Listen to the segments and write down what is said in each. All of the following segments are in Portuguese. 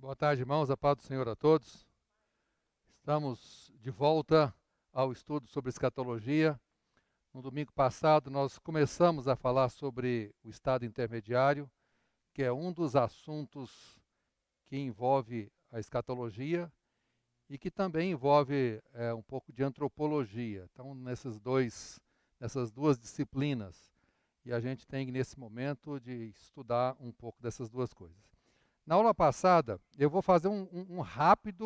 Boa tarde, irmãos. A paz do Senhor a todos. Estamos de volta ao estudo sobre escatologia. No domingo passado, nós começamos a falar sobre o estado intermediário, que é um dos assuntos que envolve a escatologia e que também envolve um pouco de antropologia. Então, nessas duas disciplinas, e a gente tem nesse momento de estudar um pouco dessas duas coisas. Na aula passada, eu vou fazer uma rápida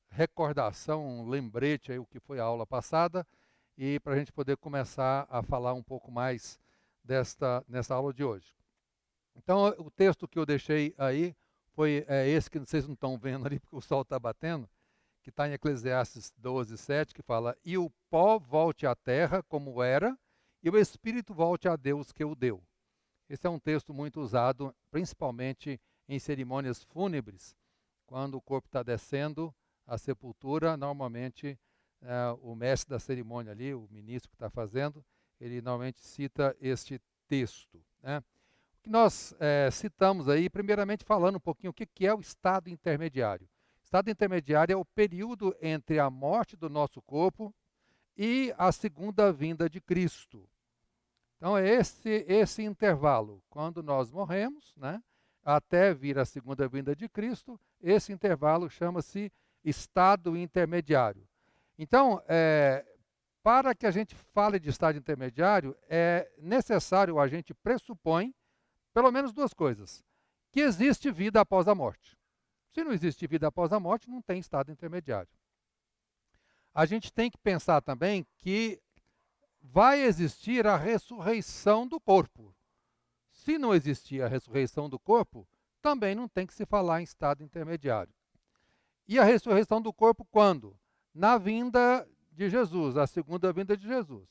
recordação, um lembrete aí o que foi a aula passada, e para a gente poder começar a falar um pouco mais nessa aula de hoje. Então, o texto que eu deixei aí foi esse que vocês não estão vendo ali, porque o sol está batendo, que está em Eclesiastes 12:7, que fala: "E o pó volte à terra como era, e o espírito volte a Deus que o deu." Esse é um texto muito usado, principalmente em cerimônias fúnebres, quando o corpo está descendo à sepultura. Normalmente, o mestre da cerimônia ali, o ministro que está fazendo, ele normalmente cita este texto, né? O que nós citamos aí, primeiramente falando um pouquinho o que é o estado intermediário. O estado intermediário é o período entre a morte do nosso corpo e a segunda vinda de Cristo. Então é esse intervalo, quando nós morremos, né, até vir a segunda vinda de Cristo, esse intervalo chama-se estado intermediário. Então, para que a gente fale de estado intermediário, é necessário, a gente pressupõe, pelo menos duas coisas: que existe vida após a morte. Se não existe vida após a morte, não tem estado intermediário. A gente tem que pensar também que vai existir a ressurreição do corpo. Se não existir a ressurreição do corpo, também não tem que se falar em estado intermediário. E a ressurreição do corpo quando? Na vinda de Jesus, a segunda vinda de Jesus.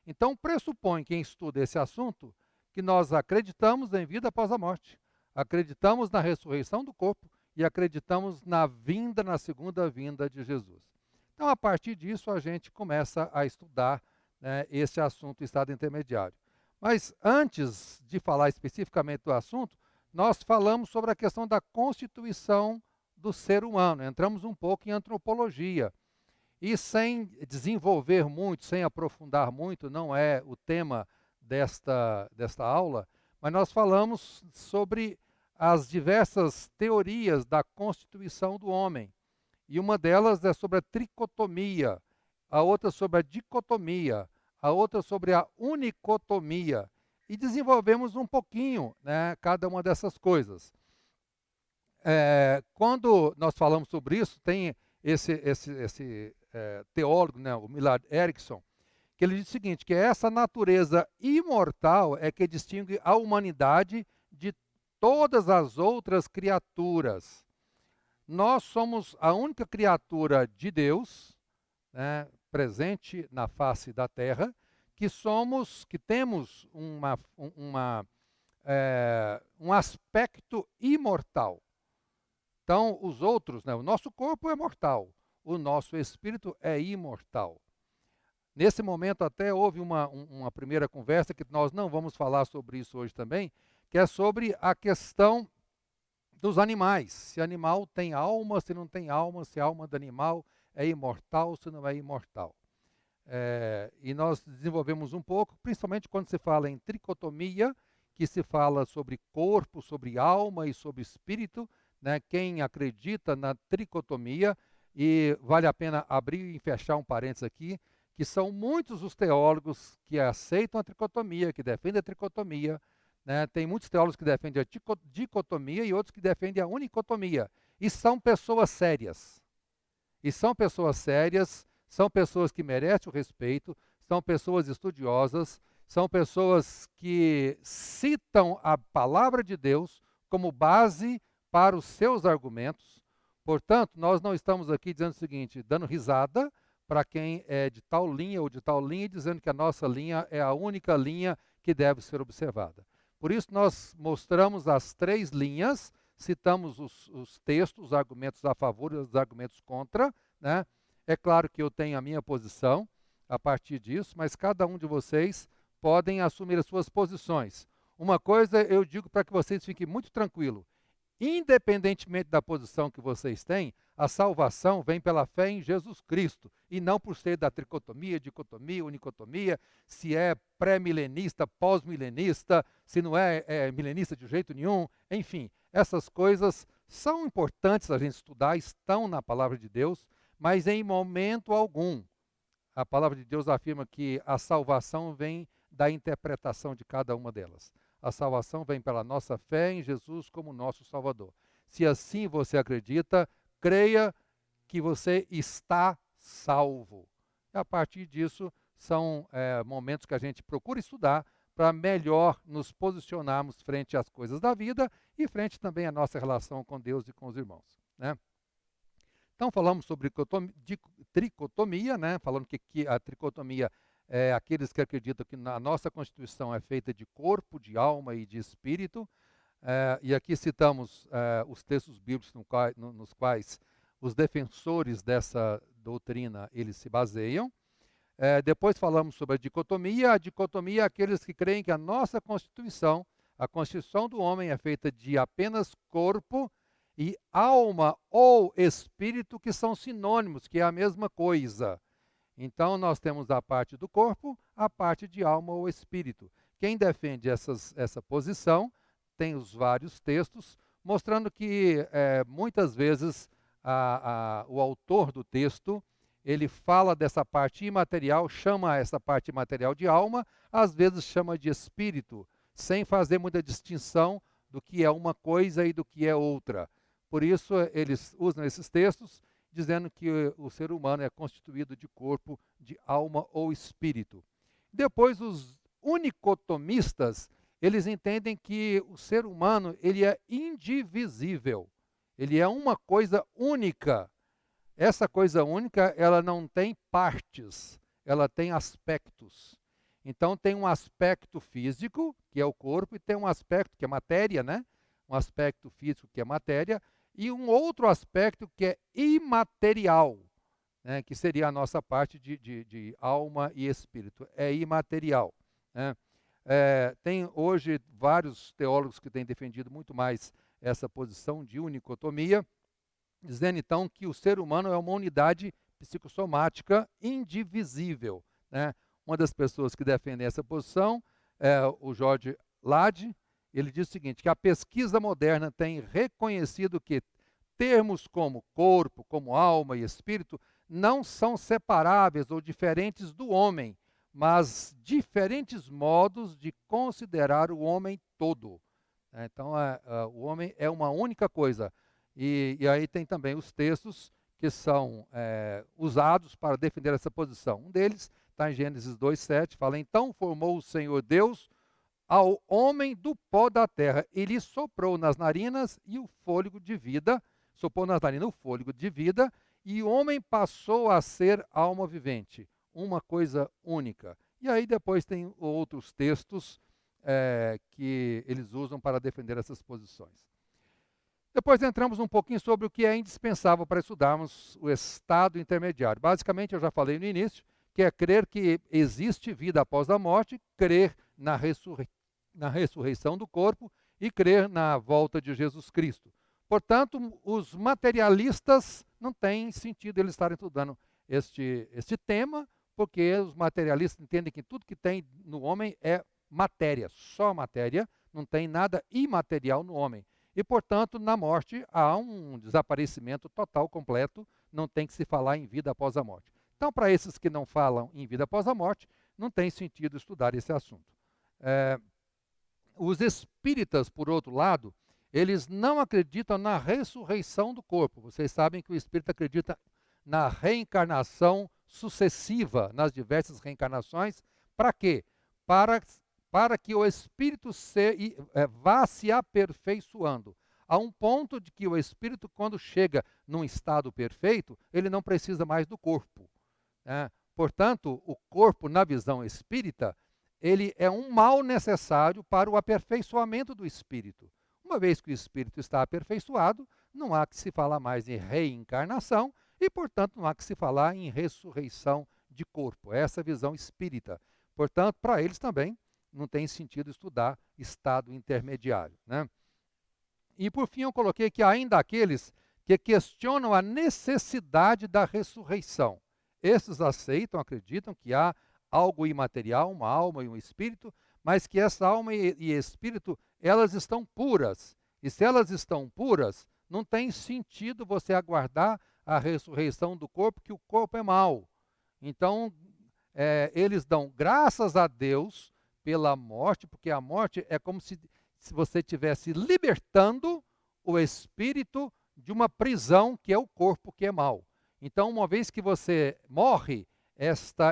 Então, pressupõe quem estuda esse assunto que nós acreditamos em vida após a morte, acreditamos na ressurreição do corpo e acreditamos na segunda vinda de Jesus. Então, a partir disso, a gente começa a estudar, né, esse assunto, estado intermediário. Mas antes de falar especificamente do assunto, nós falamos sobre a questão da constituição do ser humano. Entramos um pouco em antropologia. E sem desenvolver muito, sem aprofundar muito, não é o tema desta aula, mas nós falamos sobre as diversas teorias da constituição do homem. E uma delas é sobre a tricotomia, a outra sobre a dicotomia, a outra sobre a unicotomia. E desenvolvemos um pouquinho, né, cada uma dessas coisas. Quando nós falamos sobre isso, tem esse teólogo, né, o Millard Erickson, que ele diz o seguinte, que essa natureza imortal é que distingue a humanidade de todas as outras criaturas. Nós somos a única criatura de Deus, né, presente na face da Terra, que temos um aspecto imortal. Então, os outros, né, o nosso corpo é mortal, o nosso espírito é imortal. Nesse momento até houve uma primeira conversa, que nós não vamos falar sobre isso hoje também, que é sobre a questão dos animais. Se animal tem alma, se não tem alma, se a alma do animal é imortal, se não é imortal. E nós desenvolvemos um pouco, principalmente quando se fala em tricotomia, que se fala sobre corpo, sobre alma e sobre espírito, né? Quem acredita na tricotomia, e vale a pena abrir e fechar um parênteses aqui, que são muitos os teólogos que aceitam a tricotomia, que defendem a tricotomia, né? Tem muitos teólogos que defendem a dicotomia e outros que defendem a unicotomia. E são pessoas sérias. São pessoas que merecem o respeito, são pessoas estudiosas, são pessoas que citam a palavra de Deus como base para os seus argumentos. Portanto, nós não estamos aqui dizendo o seguinte, dando risada para quem é de tal linha ou de tal linha, dizendo que a nossa linha é a única linha que deve ser observada. Por isso, nós mostramos as três linhas, citamos os textos, os argumentos a favor e os argumentos contra, né? É claro que eu tenho a minha posição a partir disso, mas cada um de vocês podem assumir as suas posições. Uma coisa eu digo para que vocês fiquem muito tranquilos: Independentemente da posição que vocês têm, a salvação vem pela fé em Jesus Cristo, e não por ser da tricotomia, dicotomia, unicotomia, se é pré-milenista, pós-milenista, se não é milenista de jeito nenhum, enfim, essas coisas são importantes a gente estudar, estão na palavra de Deus, mas em momento algum a palavra de Deus afirma que a salvação vem da interpretação de cada uma delas. A salvação vem pela nossa fé em Jesus como nosso Salvador. Se assim você acredita, creia que você está salvo. E a partir disso, são momentos que a gente procura estudar para melhor nos posicionarmos frente às coisas da vida e frente também à nossa relação com Deus e com os irmãos, né? Então, falamos sobre tricotomia, né? Falando que a tricotomia é aqueles que acreditam que a nossa Constituição é feita de corpo, de alma e de espírito. E aqui citamos os textos bíblicos nos quais os defensores dessa doutrina eles se baseiam. Depois falamos sobre a dicotomia. A dicotomia é aqueles que creem que a nossa Constituição, a Constituição do homem é feita de apenas corpo e alma ou espírito, que são sinônimos, que é a mesma coisa. Então, nós temos a parte do corpo, a parte de alma ou espírito. Quem defende essa posição tem os vários textos, mostrando que muitas vezes o autor do texto, ele fala dessa parte imaterial, chama essa parte imaterial de alma, às vezes chama de espírito, sem fazer muita distinção do que é uma coisa e do que é outra. Por isso, eles usam esses textos, dizendo que o ser humano é constituído de corpo, de alma ou espírito. Depois, os unicotomistas, eles entendem que o ser humano ele é indivisível, ele é uma coisa única. Essa coisa única, ela não tem partes, ela tem aspectos. Então, tem um aspecto físico, que é o corpo, e tem um aspecto que é matéria, né? Um aspecto físico que é matéria, e um outro aspecto que é imaterial, né, que seria a nossa parte de alma e espírito. É imaterial, né? Tem hoje vários teólogos que têm defendido muito mais essa posição de unicotomia, dizendo então que o ser humano é uma unidade psicossomática indivisível, né? Uma das pessoas que defendem essa posição é o George Lade. Ele diz o seguinte, que a pesquisa moderna tem reconhecido que termos como corpo, como alma e espírito não são separáveis ou diferentes do homem, mas diferentes modos de considerar o homem todo. Então, o homem é uma única coisa. E aí tem também os textos que são usados para defender essa posição. Um deles está em Gênesis 2:7, fala, então formou o Senhor Deus ao homem do pó da terra, e lhe soprou nas narinas e o fôlego de vida, soprou nas narinas o fôlego de vida, e o homem passou a ser alma vivente, uma coisa única. E aí depois tem outros textos que eles usam para defender essas posições. Depois entramos um pouquinho sobre o que é indispensável para estudarmos o estado intermediário. Basicamente, eu já falei no início, que é crer que existe vida após a morte, crer na ressurreição do corpo e crer na volta de Jesus Cristo. Portanto, os materialistas não tem sentido eles estarem estudando este tema, porque os materialistas entendem que tudo que tem no homem é matéria, só matéria, não tem nada imaterial no homem. E, portanto, na morte há um desaparecimento total, completo, não tem que se falar em vida após a morte. Então, para esses que não falam em vida após a morte, não tem sentido estudar esse assunto. Os espíritas, por outro lado, eles não acreditam na ressurreição do corpo. Vocês sabem que o espírita acredita na reencarnação sucessiva, nas diversas reencarnações. Para quê? Para que o espírito vá se aperfeiçoando. A um ponto de que o espírito, quando chega num estado perfeito, ele não precisa mais do corpo, né? Portanto, o corpo, na visão espírita, ele é um mal necessário para o aperfeiçoamento do espírito. Uma vez que o espírito está aperfeiçoado, não há que se falar mais em reencarnação e, portanto, não há que se falar em ressurreição de corpo. Essa é a visão espírita. Portanto, para eles também não tem sentido estudar estado intermediário, né? E por fim eu coloquei que ainda aqueles que questionam a necessidade da ressurreição. Esses aceitam, acreditam que há algo imaterial, uma alma e um espírito, mas que essa alma e espírito, elas estão puras. E se elas estão puras, não tem sentido você aguardar a ressurreição do corpo, que o corpo é mau. Então, eles dão graças a Deus pela morte, porque a morte é como se você estivesse libertando o espírito de uma prisão que é o corpo que é mau. Então, uma vez que você morre,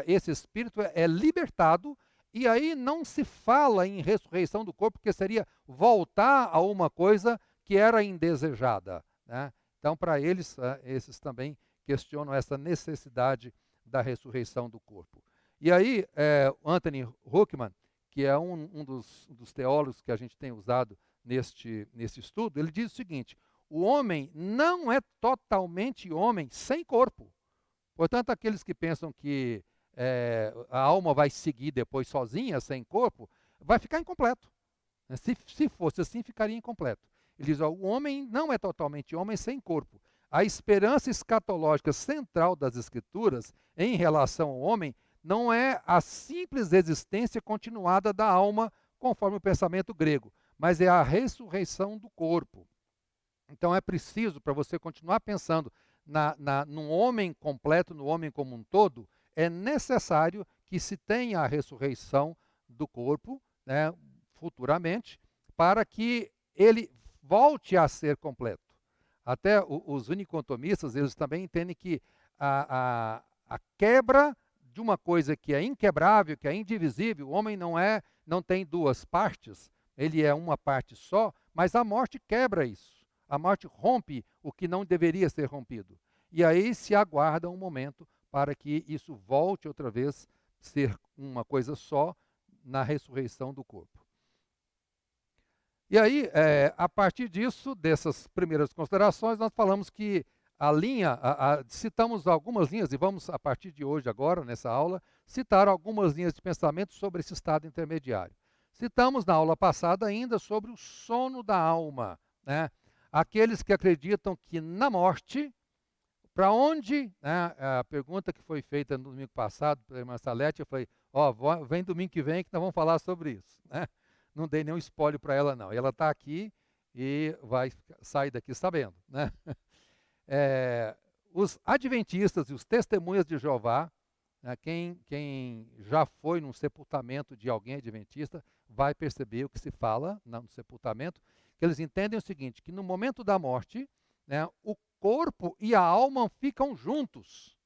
esse espírito é libertado, e aí não se fala em ressurreição do corpo, porque seria voltar a uma coisa que era indesejada, né? Então, para eles, esses também questionam essa necessidade da ressurreição do corpo. E aí, Anthony Huckman, que é um dos teólogos que a gente tem usado neste estudo, ele diz o seguinte: o homem não é totalmente homem sem corpo. Portanto, aqueles que pensam que a alma vai seguir depois sozinha, sem corpo, vai ficar incompleto. Se fosse assim, ficaria incompleto. Ele diz: o homem não é totalmente homem sem corpo. A esperança escatológica central das Escrituras em relação ao homem não é a simples existência continuada da alma, conforme o pensamento grego, mas é a ressurreição do corpo. Então é preciso, para você continuar pensando num homem completo, no homem como um todo, é necessário que se tenha a ressurreição do corpo, né, futuramente, para que ele volte a ser completo. Até os unicontomistas, eles também entendem que a quebra de uma coisa que é inquebrável, que é indivisível, o homem não tem duas partes, ele é uma parte só, mas a morte quebra isso. A morte rompe o que não deveria ser rompido. E aí se aguarda um momento para que isso volte outra vez a ser uma coisa só na ressurreição do corpo. E aí, a partir disso, dessas primeiras considerações, nós falamos que a linha, citamos algumas linhas, e vamos, a partir de hoje, agora, nessa aula, citar algumas linhas de pensamento sobre esse estado intermediário. Citamos na aula passada ainda sobre o sono da alma, né? Aqueles que acreditam que na morte, para onde, né, a pergunta que foi feita no domingo passado pela irmã Salete, eu falei: vem domingo que vem que nós vamos falar sobre isso, né? Não dei nenhum spoiler para ela, não. Ela está aqui e vai sair daqui sabendo, né? Os adventistas e os testemunhas de Jeová, né, quem já foi num sepultamento de alguém adventista, vai perceber o que se fala no sepultamento, que eles entendem o seguinte, que no momento da morte, né, o corpo e a alma ficam juntos,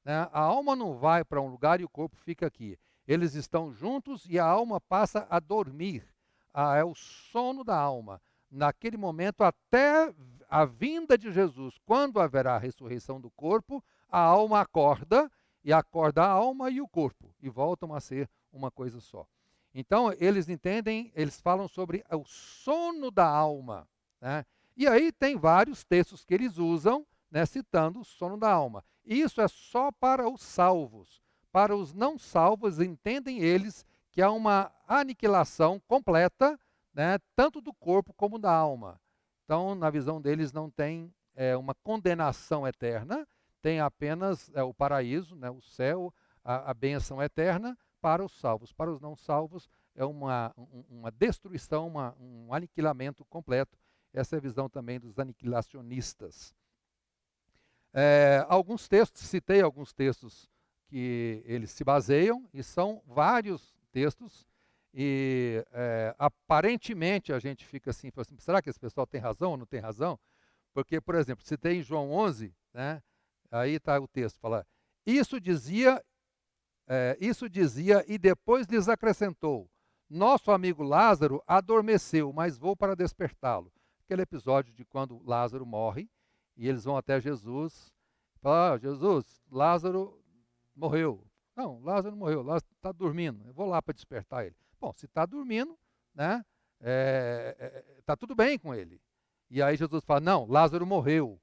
né? A alma não vai para um lugar e o corpo fica aqui. Eles estão juntos e a alma passa a dormir. É o sono da alma. Naquele momento, até a vinda de Jesus, quando haverá a ressurreição do corpo, a alma acorda, e acorda a alma e o corpo, e voltam a ser uma coisa só. Então, eles entendem, eles falam sobre o sono da alma, né? E aí tem vários textos que eles usam, né, citando o sono da alma. Isso é só para os salvos. Para os não salvos, entendem eles que há uma aniquilação completa, né, tanto do corpo como da alma. Então, na visão deles, não tem uma condenação eterna, tem apenas o paraíso, né, o céu, a bênção eterna para os salvos. Para os não salvos, é uma destruição, um aniquilamento completo. Essa é a visão também dos aniquilacionistas. Alguns textos, citei alguns textos que eles se baseiam, e são vários textos, e aparentemente a gente fica assim, será que esse pessoal tem razão ou não tem razão? Porque, por exemplo, citei em João 11, né, aí está o texto, fala, isso dizia e depois lhes acrescentou, nosso amigo Lázaro adormeceu, mas vou para despertá-lo. Aquele episódio de quando Lázaro morre, e eles vão até Jesus, falam, Jesus, Lázaro morreu. Não, Lázaro não morreu, Lázaro está dormindo, eu vou lá para despertar ele. Bom, se está dormindo, né, está tudo bem com ele. E aí Jesus fala, não, Lázaro morreu.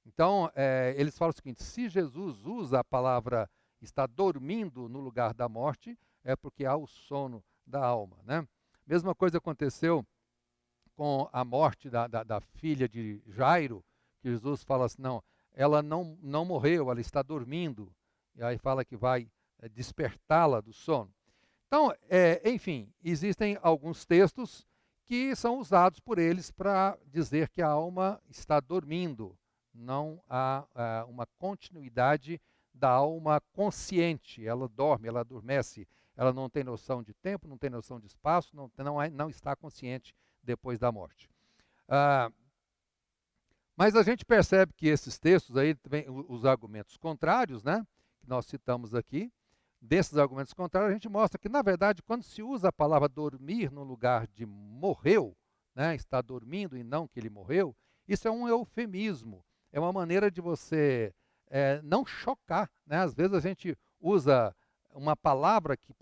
Então, eles falam o seguinte, se Jesus usa a palavra está dormindo no lugar da morte, é porque há o sono da alma, né? Mesma coisa aconteceu com a morte da filha de Jairo, que Jesus fala assim, não, ela não morreu, ela está dormindo. E aí fala que vai despertá-la do sono. Então, enfim, existem alguns textos que são usados por eles para dizer que a alma está dormindo. Não há uma continuidade da alma consciente. Ela dorme, ela adormece, ela não tem noção de tempo, não tem noção de espaço, não está consciente depois da morte. Mas a gente percebe que esses textos aí, os argumentos contrários, né, que nós citamos aqui, desses argumentos contrários, a gente mostra que, na verdade, quando se usa a palavra dormir no lugar de morreu, né, está dormindo e não que ele morreu, isso é um eufemismo, é uma maneira de você não chocar. Né? Às vezes a gente usa uma palavra que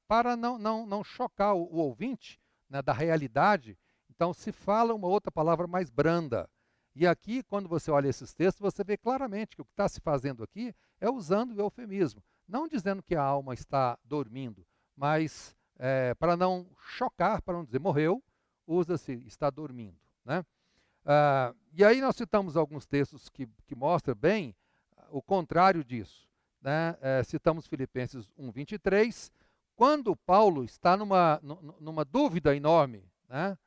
para não chocar o ouvinte, né, da realidade, então se fala uma outra palavra mais branda. E aqui, quando você olha esses textos, você vê claramente que o que está se fazendo aqui é usando o eufemismo. Não dizendo que a alma está dormindo, mas para não chocar, para não dizer morreu, usa-se está dormindo. Né? E aí nós citamos alguns textos que mostram bem o contrário disso. Né? Citamos Filipenses 1:23, quando Paulo está numa dúvida enorme. Né?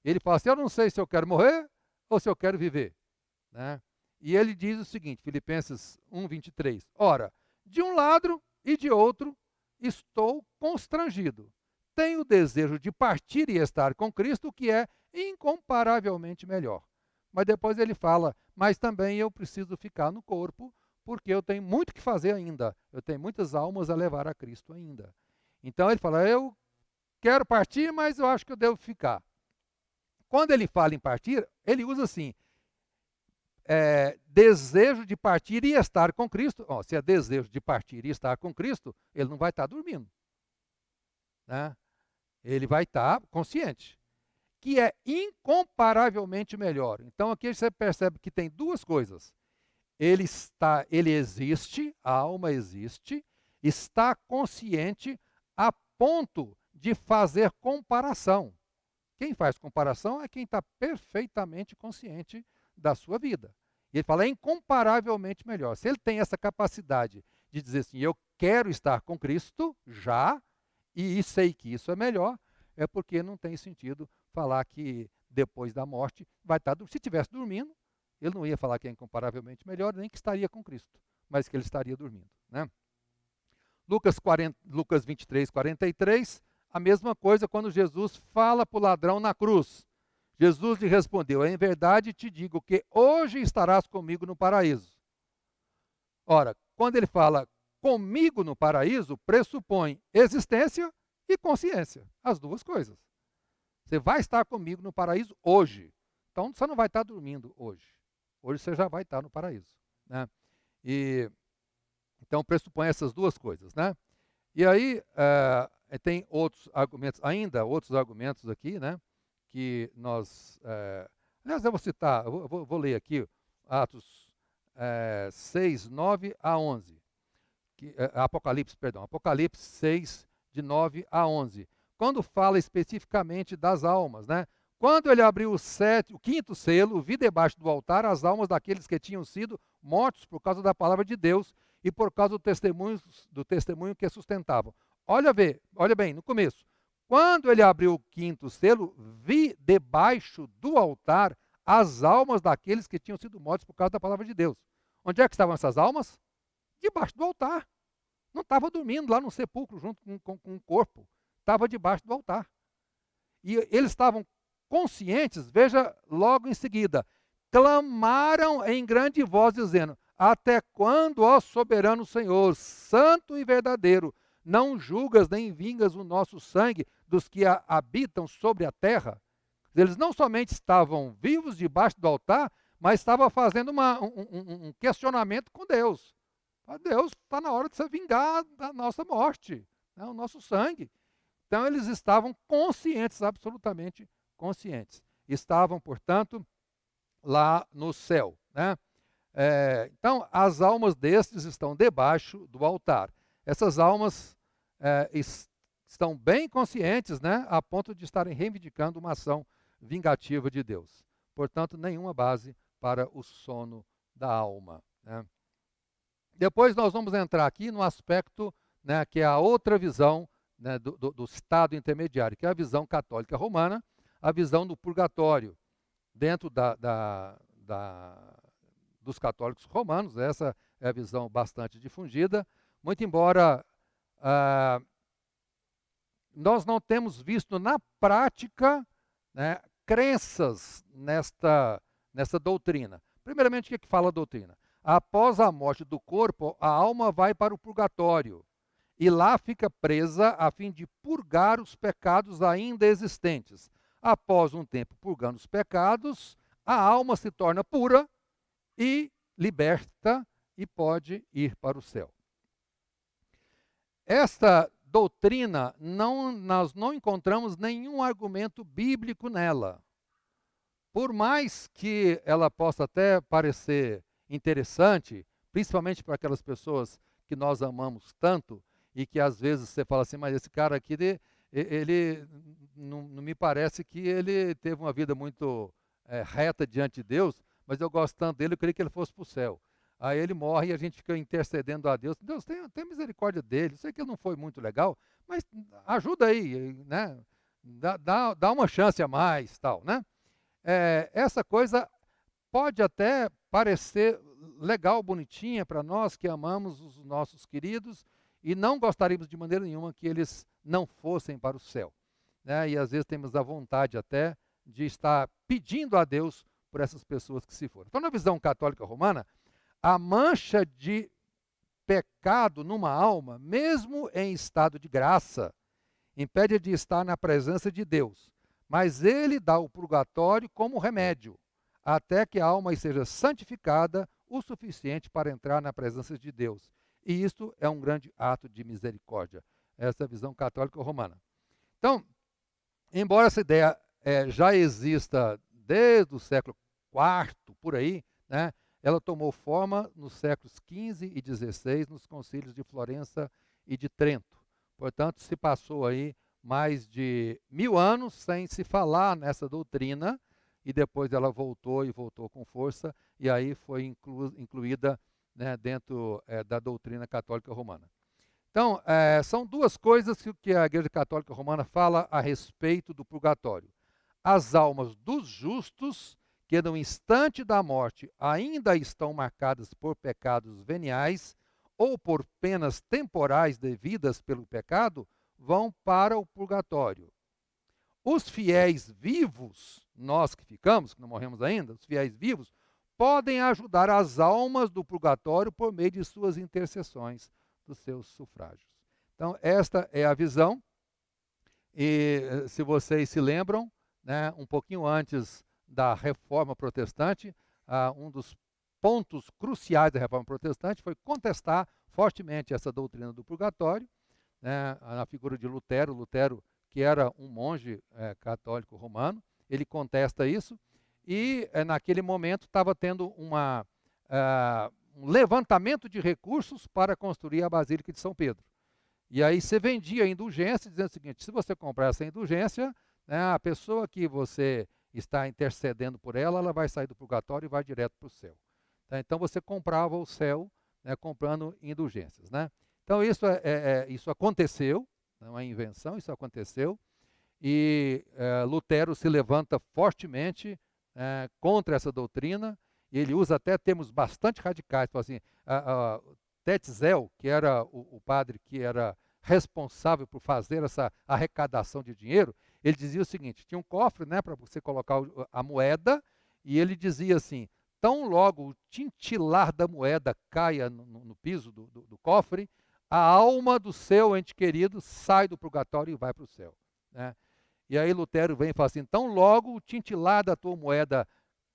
Ele fala assim, eu não sei se eu quero morrer ou se eu quero viver. Né? E ele diz o seguinte, Filipenses 1:23, ora, de um lado e de outro estou constrangido. Tenho o desejo de partir e estar com Cristo, que é incomparavelmente melhor. Mas depois ele fala, mas também eu preciso ficar no corpo, porque eu tenho muito que fazer ainda. Eu tenho muitas almas a levar a Cristo ainda. Então ele fala, eu quero partir, mas eu acho que eu devo ficar. Quando ele fala em partir, ele usa assim, desejo de partir e estar com Cristo. Se é desejo de partir e estar com Cristo, ele não vai estar dormindo. Né? Ele vai estar consciente, que é incomparavelmente melhor. Então aqui você percebe que tem duas coisas. Ele existe, a alma existe, está consciente a ponto de fazer comparação. Quem faz comparação é quem está perfeitamente consciente da sua vida. E ele fala, é incomparavelmente melhor. Se ele tem essa capacidade de dizer assim, eu quero estar com Cristo já, e sei que isso é melhor, é porque não tem sentido falar que depois da morte vai estar... Se estivesse dormindo, ele não ia falar que é incomparavelmente melhor, nem que estaria com Cristo, mas que ele estaria dormindo. Né? Lucas 23:43, a mesma coisa quando Jesus fala para o ladrão na cruz. Jesus lhe respondeu, em verdade te digo que hoje estarás comigo no paraíso. Ora, quando ele fala comigo no paraíso, pressupõe existência e consciência, as duas coisas. Você vai estar comigo no paraíso hoje. Então você não vai estar dormindo hoje. Hoje você já vai estar no paraíso. Né? Então pressupõe essas duas coisas. Né? E aí tem outros argumentos aqui, né? Que nós... aliás, eu vou citar, eu vou ler aqui Atos 6, 9 a 11. Apocalipse 6, de 9 a 11. Quando fala especificamente das almas, né? Quando ele abriu o quinto selo, vi debaixo do altar as almas daqueles que tinham sido mortos por causa da palavra de Deus e por causa do testemunho que sustentavam. Olha bem, no começo. Quando ele abriu o quinto selo, vi debaixo do altar as almas daqueles que tinham sido mortos por causa da palavra de Deus. Onde é que estavam essas almas? Debaixo do altar. Não estava dormindo lá no sepulcro junto com o corpo. Estava debaixo do altar. E eles estavam conscientes, veja logo em seguida, clamaram em grande voz dizendo, até quando, ó soberano Senhor, santo e verdadeiro, não julgas nem vingas o nosso sangue dos que habitam sobre a terra? Eles não somente estavam vivos debaixo do altar, mas estavam fazendo um questionamento com Deus. Deus, está na hora de você vingar da nossa morte, né, o nosso sangue. Então eles estavam conscientes, absolutamente conscientes. Estavam, portanto, lá no céu. Né? Então, as almas destes estão debaixo do altar. Essas almas estão bem conscientes, né, a ponto de estarem reivindicando uma ação vingativa de Deus. Portanto, nenhuma base para o sono da alma, né? Depois nós vamos entrar aqui no aspecto, né, que é a outra visão, né, do estado intermediário, que é a visão católica romana, a visão do purgatório. Dentro dos católicos romanos, essa é a visão bastante difundida, muito embora nós não temos visto na prática, né, crenças nesta doutrina. Primeiramente, o que fala a doutrina? Após a morte do corpo, a alma vai para o purgatório e lá fica presa a fim de purgar os pecados ainda existentes. Após um tempo purgando os pecados, a alma se torna pura e liberta e pode ir para o céu. Esta doutrina, nós não encontramos nenhum argumento bíblico nela. Por mais que ela possa até parecer interessante, principalmente para aquelas pessoas que nós amamos tanto, e que às vezes você fala assim, mas esse cara aqui, ele não me parece que ele teve uma vida muito reta diante de Deus, mas eu gosto tanto dele, eu queria que ele fosse para o céu. Aí ele morre e a gente fica intercedendo a Deus. Deus, tem misericórdia dele. Sei que ele não foi muito legal, mas ajuda aí, né? Dá uma chance a mais, tal, né? Essa coisa pode até parecer legal, bonitinha para nós que amamos os nossos queridos e não gostaríamos de maneira nenhuma que eles não fossem para o céu, né? E às vezes temos a vontade até de estar pedindo a Deus por essas pessoas que se foram. Então, na visão católica romana, a mancha de pecado numa alma, mesmo em estado de graça, impede de estar na presença de Deus. Mas ele dá o purgatório como remédio, até que a alma seja santificada o suficiente para entrar na presença de Deus. E isto é um grande ato de misericórdia. Essa é a visão católica romana. Então, embora essa ideia já exista desde o século IV, por aí, né, ela tomou forma nos séculos XV e XVI, nos concílios de Florença e de Trento. Portanto, se passou aí mais de 1000 anos sem se falar nessa doutrina, e depois ela voltou com força, e aí foi incluída, né, dentro da doutrina católica romana. Então, são duas coisas que a Igreja Católica Romana fala a respeito do purgatório. As almas dos justos, que no instante da morte ainda estão marcadas por pecados veniais ou por penas temporais devidas pelo pecado, vão para o purgatório. Os fiéis vivos, nós que ficamos, que não morremos ainda, os fiéis vivos, podem ajudar as almas do purgatório por meio de suas intercessões, dos seus sufrágios. Então, esta é a visão. E se vocês se lembram, né, um pouquinho antes da Reforma Protestante, um dos pontos cruciais da Reforma Protestante foi contestar fortemente essa doutrina do purgatório, né, na figura de Lutero. Lutero, que era um monge católico romano, ele contesta isso, e naquele momento estava tendo um levantamento de recursos para construir a Basílica de São Pedro. E aí você vendia a indulgência, dizendo o seguinte: se você comprar essa indulgência, né, a pessoa que você está intercedendo por ela, ela vai sair do purgatório e vai direto para o céu. Tá? Então você comprava o céu, né, comprando indulgências, né? Então isso aconteceu, não é invenção, isso aconteceu, e Lutero se levanta fortemente contra essa doutrina, e ele usa até termos bastante radicais, assim, Tetzel, que era o padre que era responsável por fazer essa arrecadação de dinheiro, ele dizia o seguinte: tinha um cofre, né, para você colocar a moeda, e ele dizia assim: tão logo o tintilar da moeda caia no piso do cofre, a alma do seu ente querido sai do purgatório e vai para o céu, né? E aí Lutero vem e fala assim: tão logo o tintilar da tua moeda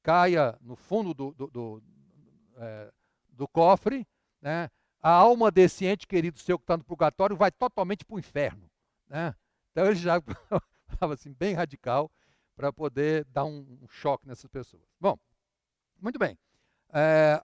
caia no fundo do cofre, né, a alma desse ente querido seu que está no purgatório vai totalmente para o inferno, né? Então ele já estava assim, bem radical, para poder dar um choque nessas pessoas. Bom, muito bem.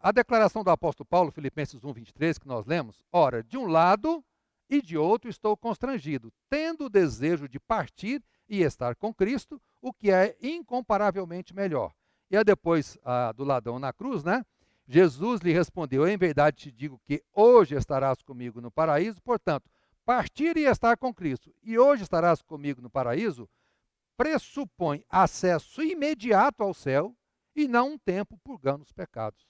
A declaração do apóstolo Paulo, Filipenses 1:23, que nós lemos: ora, de um lado e de outro estou constrangido, tendo o desejo de partir e estar com Cristo, o que é incomparavelmente melhor. E aí depois do ladrão na cruz, né? Jesus lhe respondeu, em verdade te digo que hoje estarás comigo no paraíso, portanto, partir e estar com Cristo, e hoje estarás comigo no paraíso, pressupõe acesso imediato ao céu e não um tempo purgando os pecados.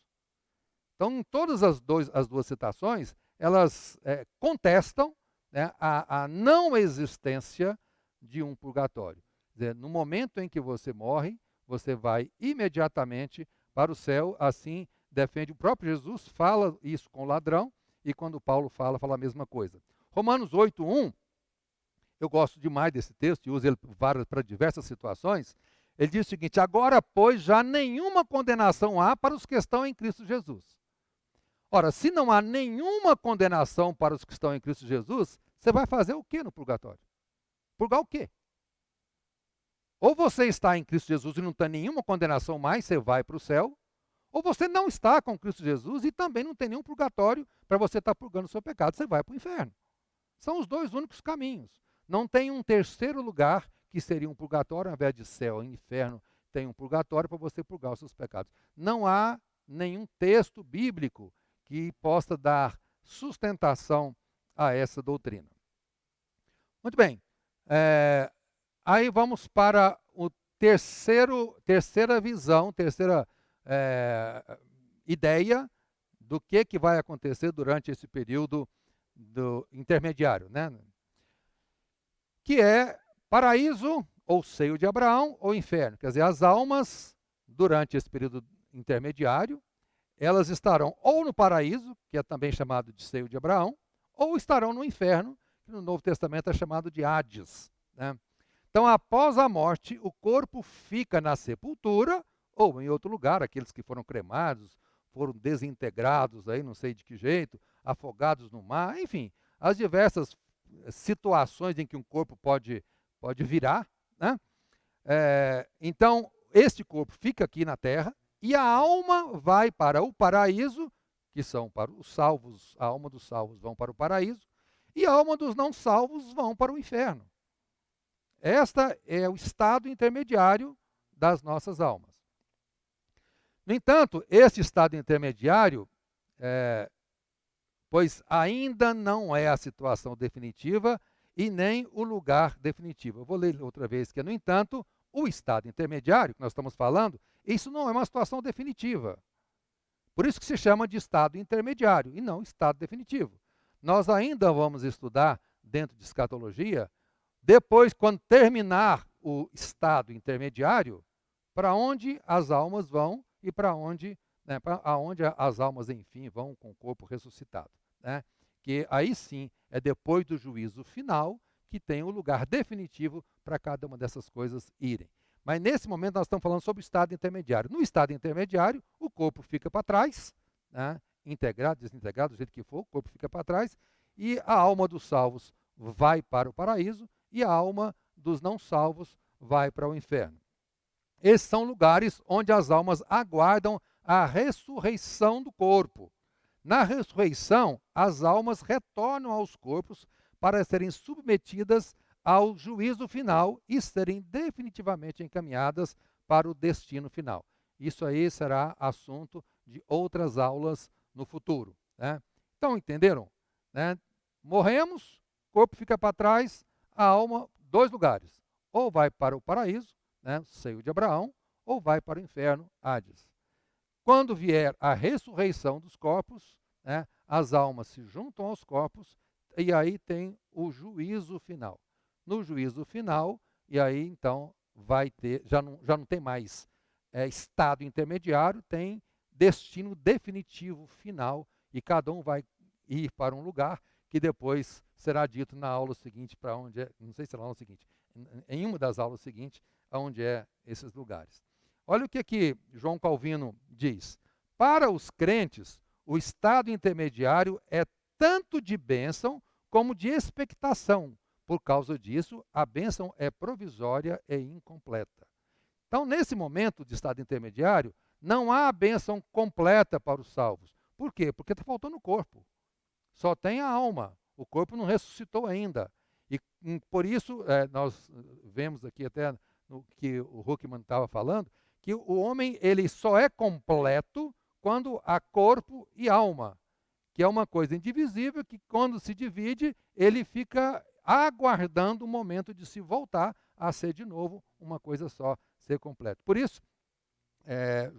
Então, em todas as duas citações, elas contestam, né, a não existência de um purgatório. Quer dizer, no momento em que você morre, você vai imediatamente para o céu, assim defende o próprio Jesus, fala isso com o ladrão, e quando Paulo fala a mesma coisa. Romanos 8:1, eu gosto demais desse texto e uso ele para diversas situações. Ele diz o seguinte: agora, pois, já nenhuma condenação há para os que estão em Cristo Jesus. Ora, se não há nenhuma condenação para os que estão em Cristo Jesus, você vai fazer o que no purgatório? Purgar o quê? Ou você está em Cristo Jesus e não tem nenhuma condenação mais, você vai para o céu, ou você não está com Cristo Jesus e também não tem nenhum purgatório para você estar purgando o seu pecado, você vai para o inferno. São os dois únicos caminhos. Não tem um terceiro lugar que seria um purgatório, ao invés de céu e inferno, tem um purgatório para você purgar os seus pecados. Não há nenhum texto bíblico que possa dar sustentação a essa doutrina. Muito bem. Aí vamos para o terceira visão, terceira ideia do que vai acontecer durante esse período do intermediário, né? Que é paraíso, ou seio de Abraão, ou inferno. Quer dizer, as almas, durante esse período intermediário, elas estarão ou no paraíso, que é também chamado de seio de Abraão, ou estarão no inferno, que no Novo Testamento é chamado de Hades, né? Então, após a morte, o corpo fica na sepultura, ou em outro lugar, aqueles que foram cremados, foram desintegrados, aí não sei de que jeito, afogados no mar, enfim, as diversas situações em que um corpo pode virar, né? Então, este corpo fica aqui na terra e a alma vai para o paraíso, que são para os salvos, a alma dos salvos vão para o paraíso, e a alma dos não salvos vão para o inferno. Este é o estado intermediário das nossas almas. No entanto, este estado intermediário, pois ainda não é a situação definitiva e nem o lugar definitivo. Eu vou ler outra vez que, no entanto, o estado intermediário que nós estamos falando, isso não é uma situação definitiva. Por isso que se chama de estado intermediário e não estado definitivo. Nós ainda vamos estudar, dentro de escatologia, depois, quando terminar o estado intermediário, para onde as almas vão e para onde, né, aonde as almas, enfim, vão com o corpo ressuscitado, né? Que aí sim é depois do juízo final que tem o lugar definitivo para cada uma dessas coisas irem. Mas nesse momento nós estamos falando sobre o estado intermediário. No estado intermediário, o corpo fica para trás, né, integrado, desintegrado, do jeito que for, o corpo fica para trás, e a alma dos salvos vai para o paraíso, e a alma dos não salvos vai para o inferno. Esses são lugares onde as almas aguardam a ressurreição do corpo. Na ressurreição, as almas retornam aos corpos para serem submetidas ao juízo final e serem definitivamente encaminhadas para o destino final. Isso aí será assunto de outras aulas no futuro, né? Então, entenderam? Né? Morremos, corpo fica para trás, a alma, dois lugares. Ou vai para o paraíso, né, seio de Abraão, ou vai para o inferno, Hades. Quando vier a ressurreição dos corpos, né, as almas se juntam aos corpos e aí tem o juízo final. No juízo final, e aí então vai ter, já não tem mais estado intermediário, tem destino definitivo final e cada um vai ir para um lugar que depois será dito na aula seguinte para onde é, não sei se é na aula seguinte, em uma das aulas seguintes, aonde é esses lugares. Olha o que João Calvino diz. Para os crentes, o estado intermediário é tanto de bênção como de expectação. Por causa disso, a bênção é provisória e incompleta. Então, nesse momento de estado intermediário, não há a bênção completa para os salvos. Por quê? Porque está faltando o corpo. Só tem a alma. O corpo não ressuscitou ainda. E por isso, nós vemos aqui até no que o Huckman estava falando, que o homem ele só é completo quando há corpo e alma, que é uma coisa indivisível que quando se divide, ele fica aguardando o momento de se voltar a ser de novo uma coisa só, ser completo. Por isso,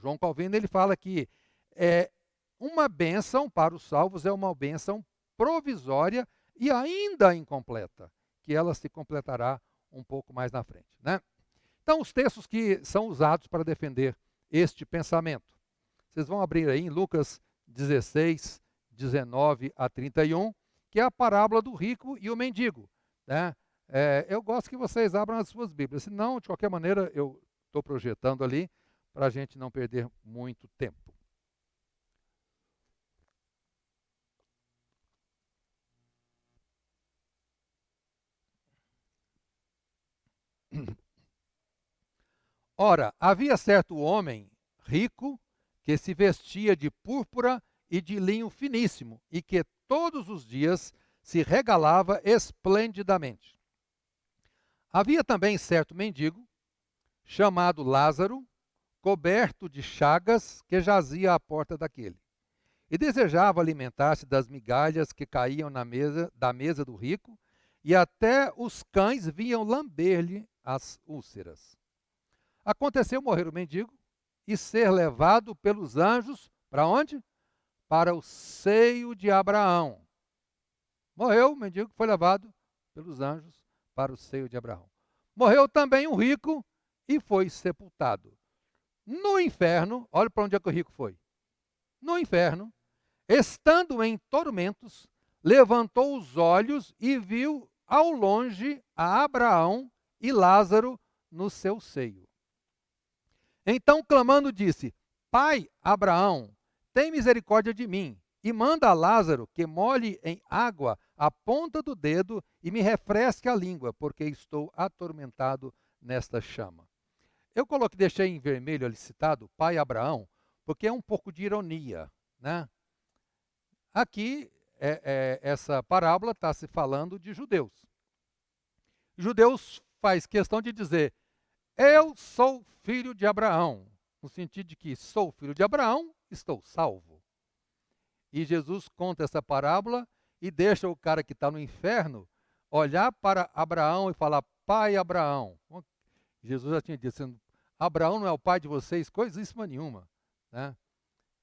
João Calvino ele fala que uma bênção para os salvos é uma bênção provisória e ainda incompleta, que ela se completará um pouco mais na frente, né? Então, os textos que são usados para defender este pensamento. Vocês vão abrir aí em Lucas 16, 19 a 31, que é a parábola do rico e o mendigo, né? Eu gosto que vocês abram as suas Bíblias, senão, de qualquer maneira, eu estou projetando ali para a gente não perder muito tempo. Ora, havia certo homem rico que se vestia de púrpura e de linho finíssimo e que todos os dias se regalava esplendidamente. Havia também certo mendigo, chamado Lázaro, coberto de chagas, que jazia à porta daquele. E desejava alimentar-se das migalhas que caíam da mesa do rico, e até os cães vinham lamber-lhe as úlceras. Aconteceu morrer o mendigo e ser levado pelos anjos para onde? Para o seio de Abraão. Morreu o mendigo, foi levado pelos anjos para o seio de Abraão. Morreu também um rico e foi sepultado. No inferno, olha para onde é que o rico foi. No inferno, estando em tormentos, levantou os olhos e viu ao longe a Abraão e Lázaro no seu seio. Então, clamando, disse: Pai Abraão, tem misericórdia de mim, e manda a Lázaro que molhe em água a ponta do dedo e me refresque a língua, porque estou atormentado nesta chama. Eu deixei em vermelho ali citado Pai Abraão, porque é um pouco de ironia, né? Aqui, essa parábola está se falando de judeus. Judeus faz questão de dizer: eu sou filho de Abraão, no sentido de que sou filho de Abraão, estou salvo. E Jesus conta essa parábola e deixa o cara que está no inferno olhar para Abraão e falar: Pai Abraão. Jesus já tinha dito: Abraão não é o pai de vocês, coisíssima nenhuma, né?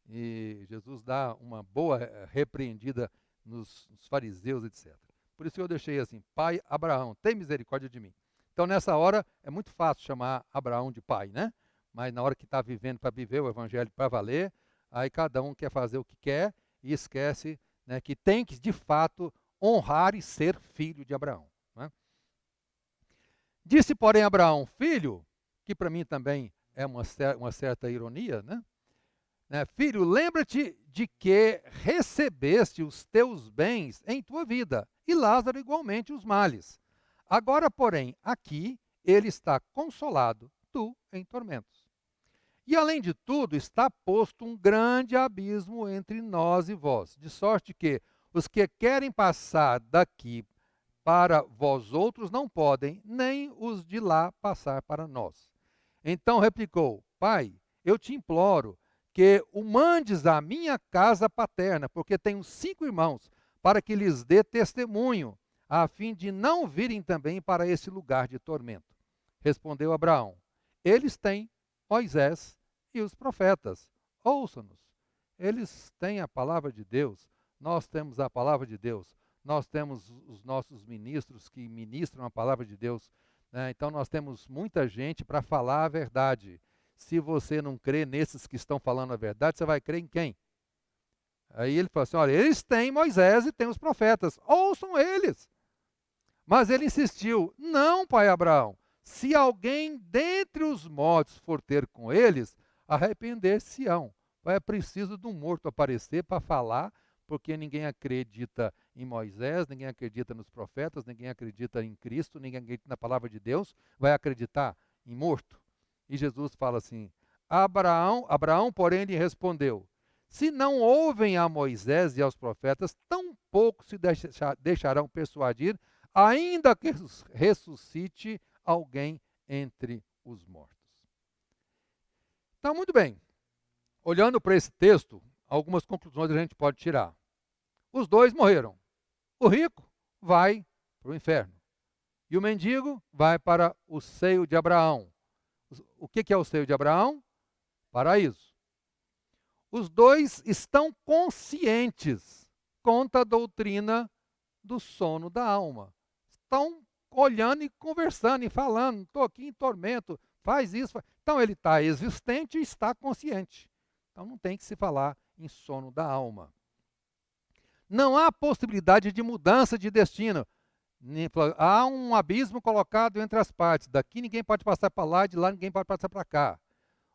E Jesus dá uma boa repreendida nos fariseus, etc. Por isso eu deixei assim: Pai Abraão, tem misericórdia de mim. Então, nessa hora, é muito fácil chamar Abraão de pai, né? Mas na hora que está vivendo para viver o evangelho para valer, aí cada um quer fazer o que quer e esquece, né, que tem que, de fato, honrar e ser filho de Abraão, né? Disse, porém, Abraão: filho, que para mim também é uma certa ironia, né? Filho, lembra-te de que recebeste os teus bens em tua vida, e Lázaro igualmente os males. Agora, porém, aqui ele está consolado, tu em tormentos. E além de tudo, está posto um grande abismo entre nós e vós, de sorte que os que querem passar daqui para vós outros não podem, nem os de lá passar para nós. Então replicou: Pai, eu te imploro que o mandes à minha casa paterna, porque tenho 5 irmãos, para que lhes dê testemunho, a fim de não virem também para esse lugar de tormento. Respondeu Abraão: eles têm Moisés e os profetas, ouçam-nos. Eles têm a palavra de Deus, nós temos a palavra de Deus, nós temos os nossos ministros que ministram a palavra de Deus, né? Então nós temos muita gente para falar a verdade. Se você não crê nesses que estão falando a verdade, você vai crer em quem? Aí ele fala assim: olha, eles têm Moisés e têm os profetas, ouçam eles. Mas ele insistiu: não, pai Abraão, se alguém dentre os mortos for ter com eles, arrepender-se-ão. É preciso de um morto aparecer para falar, porque ninguém acredita em Moisés, ninguém acredita nos profetas, ninguém acredita em Cristo, ninguém acredita na palavra de Deus, vai acreditar em morto? E Jesus fala assim: Abraão, porém, lhe respondeu: se não ouvem a Moisés e aos profetas, tampouco se deixarão persuadir, ainda que ressuscite alguém entre Então, muito bem. Olhando para esse texto, algumas conclusões a gente pode tirar. Os dois morreram. O rico vai para o inferno. E o mendigo vai para o seio de Abraão. O que é o seio de Abraão? Paraíso. Os dois estão conscientes quanto à doutrina do sono da alma. Estão olhando e conversando e falando, estou aqui em tormento, faz isso. Então ele está existente e está consciente. Então não tem que se falar em sono da alma. Não há possibilidade de mudança de destino. Há um abismo colocado entre as partes. Daqui ninguém pode passar para lá, de lá ninguém pode passar para cá.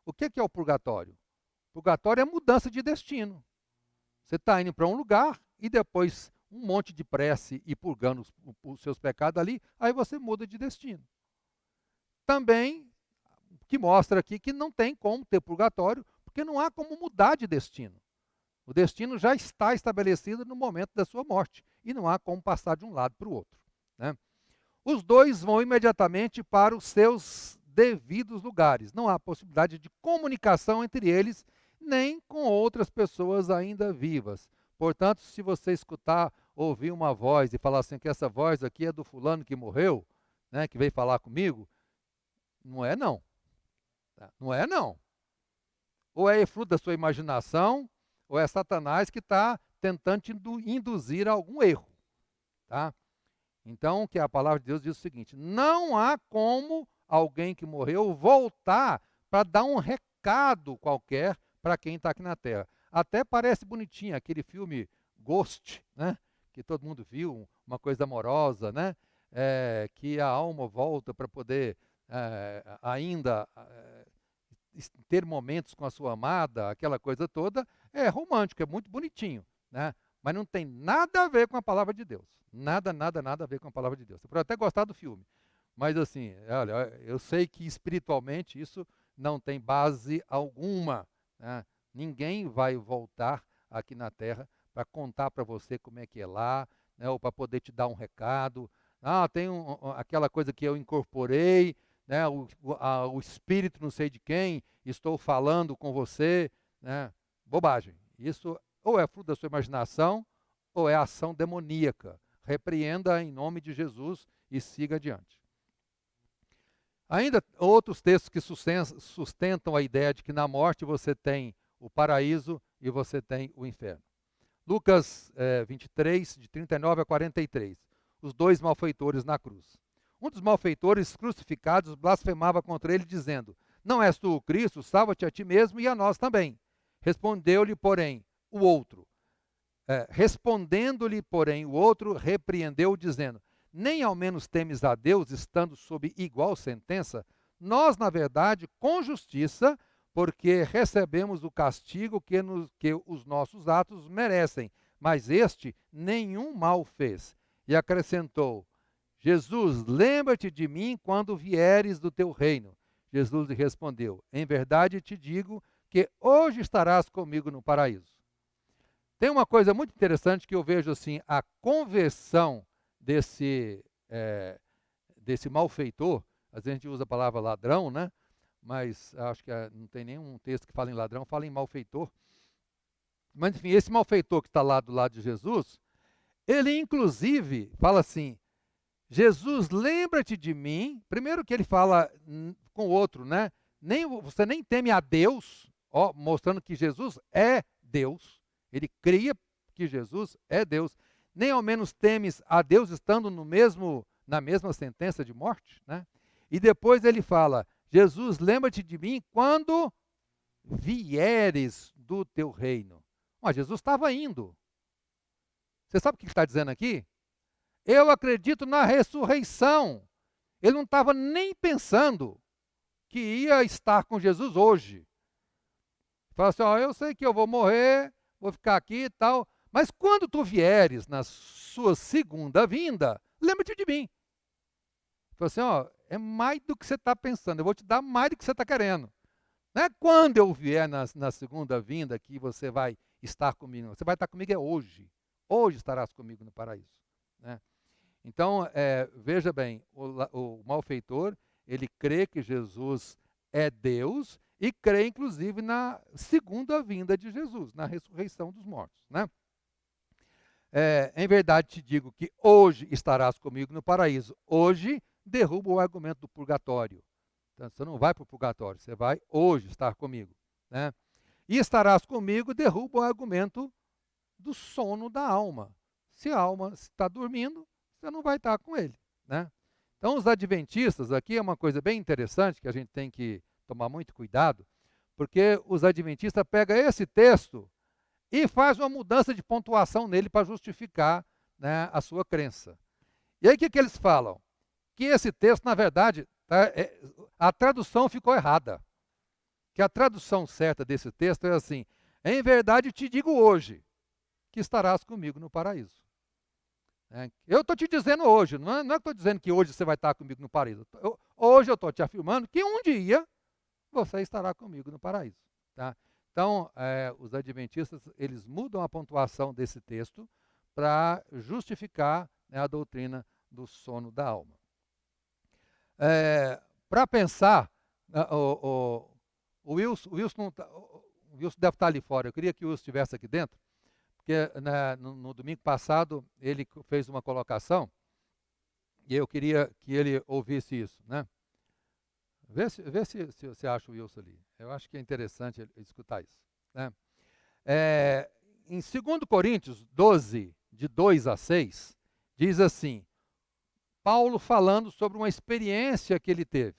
O que é o purgatório? O purgatório é mudança de destino. Você está indo para um lugar e depois um monte de prece e purgando os seus pecados ali, aí você muda de destino. Também, que mostra aqui que não tem como ter purgatório, porque não há como mudar de destino. O destino já está estabelecido no momento da sua morte e não há como passar de um lado para o outro, né? Os dois vão imediatamente para os seus devidos lugares. Não há possibilidade de comunicação entre eles, nem com outras pessoas ainda vivas. Portanto, se você escutar, ouvir uma voz e falar assim, que essa voz aqui é do fulano que morreu, né, que veio falar comigo, não é não. Não é não. Ou é fruto da sua imaginação, ou é Satanás que está tentando te induzir a algum erro, tá? Então, que a palavra de Deus diz o seguinte: não há como alguém que morreu voltar para dar um recado qualquer para quem está aqui na Terra. Até parece bonitinho aquele filme Ghost, né? Que todo mundo viu, uma coisa amorosa, né? Que a alma volta para poder ainda ter momentos com a sua amada, aquela coisa toda. É romântico, é muito bonitinho, né? Mas não tem nada a ver com a palavra de Deus. Nada, nada, nada a ver com a palavra de Deus. Você pode até gostar do filme, mas assim, olha, eu sei que espiritualmente isso não tem base alguma, né? Ninguém vai voltar aqui na Terra para contar para você como é que é lá, né? Ou para poder te dar um recado. Ah, tem aquela coisa que eu incorporei, né? O espírito não sei de quem, estou falando com você, né? Bobagem. Isso ou é fruto da sua imaginação, ou é ação demoníaca. Repreenda em nome de Jesus e siga adiante. Ainda outros textos que sustentam a ideia de que na morte você tem o paraíso e você tem o inferno. Lucas 23, de 39 a 43. Os dois malfeitores na cruz. Um dos malfeitores crucificados blasfemava contra ele, dizendo: não és tu o Cristo? Salva-te a ti mesmo e a nós também. Respondeu-lhe, porém, o outro. Respondendo-lhe, porém, o outro repreendeu, dizendo: nem ao menos temes a Deus, estando sob igual sentença? Nós, na verdade, com justiça, porque recebemos o castigo que os nossos atos merecem, mas este nenhum mal fez. E acrescentou: Jesus, lembra-te de mim quando vieres do teu reino. Jesus lhe respondeu: em verdade te digo que hoje estarás comigo no paraíso. Tem uma coisa muito interessante que eu vejo assim, a conversão desse malfeitor. Às vezes a gente usa a palavra ladrão, né? Mas acho que não tem nenhum texto que fala em ladrão, fala em malfeitor. Mas enfim, esse malfeitor que está lá do lado de Jesus, ele inclusive fala assim: Jesus, lembra-te de mim. Primeiro que ele fala com o outro, né? Você nem teme a Deus, ó, mostrando que Jesus é Deus. Ele cria que Jesus é Deus. Nem ao menos temes a Deus estando na mesma sentença de morte, né? E depois ele fala: Jesus, lembra-te de mim quando vieres do teu reino. Mas Jesus estava indo. Você sabe o que ele está dizendo aqui? Eu acredito na ressurreição. Ele não estava nem pensando que ia estar com Jesus hoje. Fala assim: ó, eu sei que eu vou morrer, vou ficar aqui e tal, mas quando tu vieres na sua segunda vinda, lembra-te de mim. Fala assim: ó, é mais do que você está pensando, eu vou te dar mais do que você está querendo. Não é quando eu vier na segunda vinda que você vai estar comigo. Você vai estar comigo hoje. Hoje estarás comigo no paraíso, né? Então, veja bem, o malfeitor, ele crê que Jesus é Deus, e crê, inclusive, na segunda vinda de Jesus, na ressurreição dos mortos, né? Em verdade te digo que hoje estarás comigo no paraíso. Hoje derruba o argumento do purgatório. Então, você não vai para o purgatório, você vai hoje estar comigo, né? E estarás comigo derruba o argumento do sono da alma. Se a alma está dormindo, você não vai estar com ele, né? Então, os adventistas, aqui é uma coisa bem interessante que a gente tem que tomar muito cuidado, porque os adventistas pegam esse texto e faz uma mudança de pontuação nele para justificar, né, a sua crença. E aí o que eles falam? Que esse texto, na verdade, a tradução ficou errada. Que a tradução certa desse texto é assim: em verdade te digo hoje que estarás comigo no paraíso. Eu estou te dizendo hoje, não é que estou dizendo que hoje você vai estar comigo no paraíso. Hoje eu estou te afirmando que um dia você estará comigo no paraíso. Tá? Então, os adventistas, eles mudam a pontuação desse texto para justificar, né, a doutrina do sono da alma. Para pensar, o Wilson deve estar ali fora, eu queria que o Wilson estivesse aqui dentro, porque no domingo passado ele fez uma colocação e eu queria que ele ouvisse isso, né? Vê se você acha o Wilson ali. Eu acho que é interessante ele escutar isso, né? Em 2 Coríntios 12, de 2 a 6, diz assim, Paulo falando sobre uma experiência que ele teve.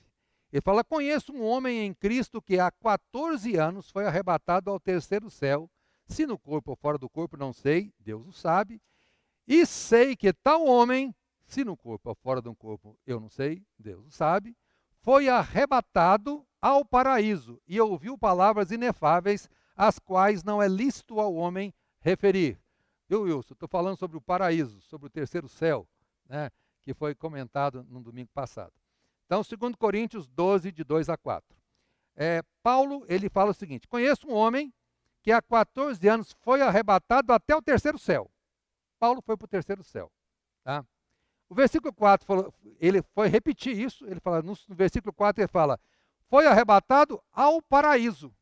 Ele fala, conheço um homem em Cristo que há 14 anos foi arrebatado ao terceiro céu, se no corpo ou fora do corpo, não sei, Deus o sabe, e sei que tal homem, se no corpo ou fora do corpo, eu não sei, Deus o sabe, foi arrebatado ao paraíso e ouviu palavras inefáveis, as quais não é lícito ao homem referir. Eu, Wilson, estou falando sobre o paraíso, sobre o terceiro céu, né, que foi comentado no domingo passado. Então, 2 Coríntios 12, de 2 a 4. Paulo, ele fala o seguinte, conheço um homem que há 14 anos foi arrebatado até o terceiro céu. Paulo foi para o terceiro céu. Tá? O versículo 4, ele foi repetir isso, ele fala, no versículo 4 ele fala, foi arrebatado ao paraíso.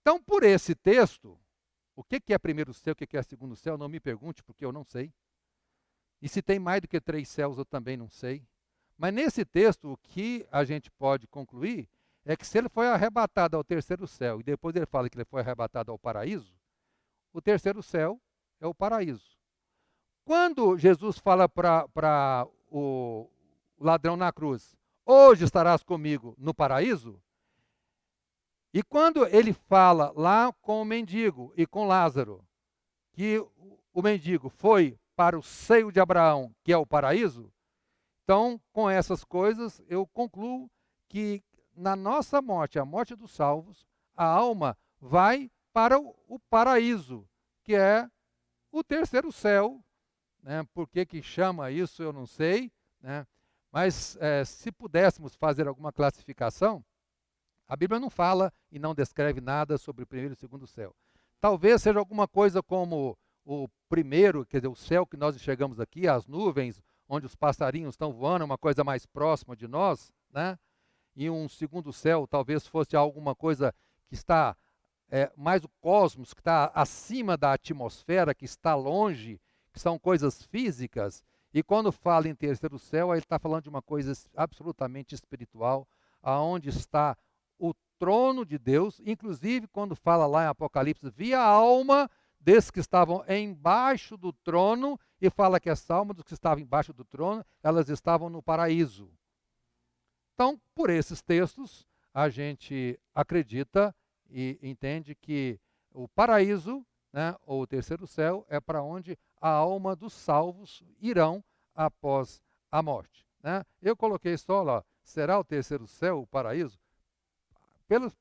Então, por esse texto, o que é primeiro céu, o que é segundo céu, não me pergunte, porque eu não sei. E se tem mais do que 3 céus, eu também não sei. Mas nesse texto, o que a gente pode concluir é que se ele foi arrebatado ao terceiro céu, e depois ele fala que ele foi arrebatado ao paraíso, o terceiro céu é o paraíso. Quando Jesus fala para o ladrão na cruz, hoje estarás comigo no paraíso, e quando ele fala lá com o mendigo e com Lázaro, que o mendigo foi para o seio de Abraão, que é o paraíso, então, com essas coisas, eu concluo que na nossa morte, a morte dos salvos, a alma vai para o paraíso, que é o terceiro céu, né? Por que chama isso, eu não sei, né? Mas se pudéssemos fazer alguma classificação, a Bíblia não fala e não descreve nada sobre o primeiro e o segundo céu. Talvez seja alguma coisa como o primeiro, quer dizer, o céu que nós enxergamos aqui, as nuvens, onde os passarinhos estão voando, é uma coisa mais próxima de nós, né? E um segundo céu talvez fosse alguma coisa que está mais o cosmos, que está acima da atmosfera, que está longe, que são coisas físicas. E quando fala em terceiro céu, ele está falando de uma coisa absolutamente espiritual, aonde está o trono de Deus, inclusive quando fala lá em Apocalipse, via a alma desses que estavam embaixo do trono, e fala que essa alma dos que estavam embaixo do trono, elas estavam no paraíso. Então, por esses textos, a gente acredita e entende que o paraíso, né, ou o terceiro céu, é para onde a alma dos salvos irão após a morte. Né? Eu coloquei só lá, será o terceiro céu o paraíso?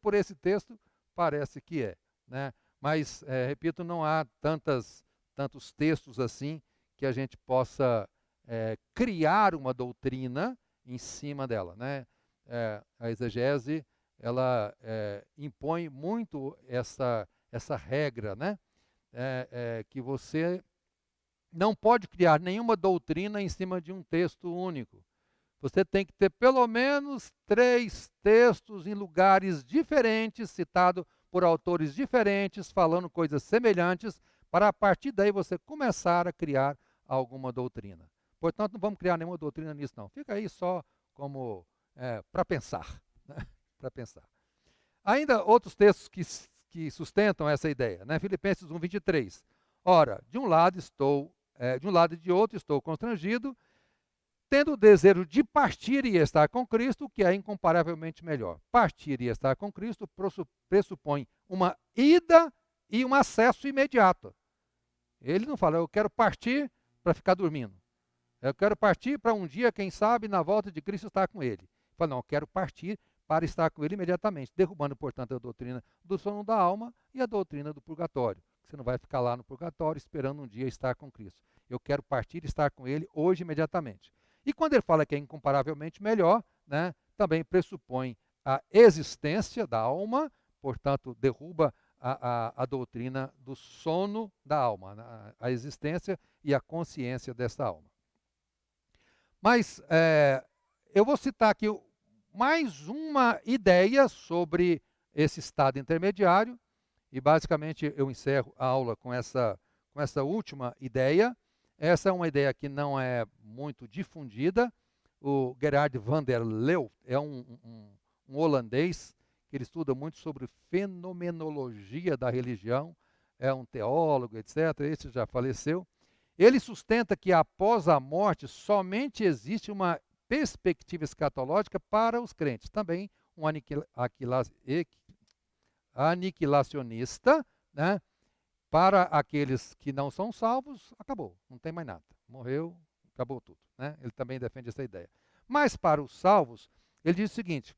Por esse texto, parece que é. Né? Mas, repito, não há tantos textos assim que a gente possa criar uma doutrina em cima dela. Né? A exegese, ela impõe muito essa regra, né? Que você não pode criar nenhuma doutrina em cima de um texto único. Você tem que ter pelo menos 3 textos em lugares diferentes, citado por autores diferentes, falando coisas semelhantes, para a partir daí você começar a criar alguma doutrina. Portanto, não vamos criar nenhuma doutrina nisso, não. Fica aí só como para pensar. Né? Para pensar. Ainda outros textos que sustentam essa ideia. Né? Filipenses 1, 23. Ora, de um lado e de outro estou constrangido, tendo o desejo de partir e estar com Cristo, que é incomparavelmente melhor. Partir e estar com Cristo pressupõe uma ida e um acesso imediato. Ele não fala, eu quero partir para ficar dormindo. Eu quero partir para um dia, quem sabe, na volta de Cristo estar com ele. Ele fala, não, eu quero partir para estar com ele imediatamente, derrubando, portanto, a doutrina do sono da alma e a doutrina do purgatório. Você não vai ficar lá no purgatório esperando um dia estar com Cristo. Eu quero partir e estar com ele hoje imediatamente. E quando ele fala que é incomparavelmente melhor, né, também pressupõe a existência da alma, portanto, derruba a doutrina do sono da alma, né, a existência e a consciência dessa alma. Mas eu vou citar aqui mais uma ideia sobre esse estado intermediário, e basicamente eu encerro a aula com essa última ideia. Essa é uma ideia que não é muito difundida. O Gerard van der Leeuw é um holandês que ele estuda muito sobre fenomenologia da religião, é um teólogo, etc. Esse já faleceu. Ele sustenta que após a morte somente existe uma perspectiva escatológica para os crentes. Também um aniquilacionista, né? Para aqueles que não são salvos, acabou, não tem mais nada. Morreu, acabou tudo. Né? Ele também defende essa ideia. Mas para os salvos, ele diz o seguinte,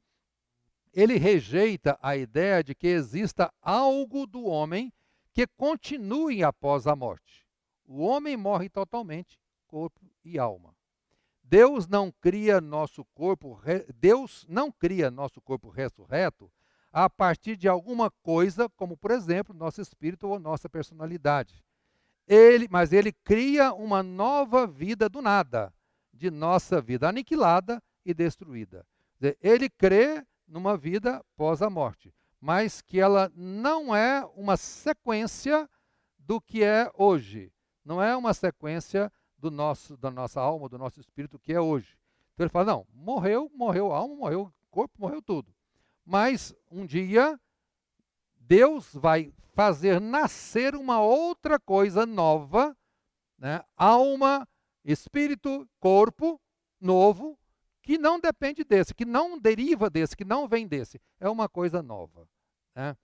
ele rejeita a ideia de que exista algo do homem que continue após a morte. O homem morre totalmente, corpo e alma. Deus não cria nosso corpo ressurreto a partir de alguma coisa, como por exemplo, nosso espírito ou nossa personalidade. Mas ele cria uma nova vida do nada, de nossa vida aniquilada e destruída. Ele crê numa vida pós a morte, mas que ela não é uma sequência do que é hoje. Não é uma sequência da nossa alma, do nosso espírito que é hoje. Então ele fala, não, morreu a alma, morreu o corpo, morreu tudo. Mas um dia Deus vai fazer nascer uma outra coisa nova, né? Alma, espírito, corpo novo, que não depende desse, que não deriva desse, que não vem desse. É uma coisa nova. Né?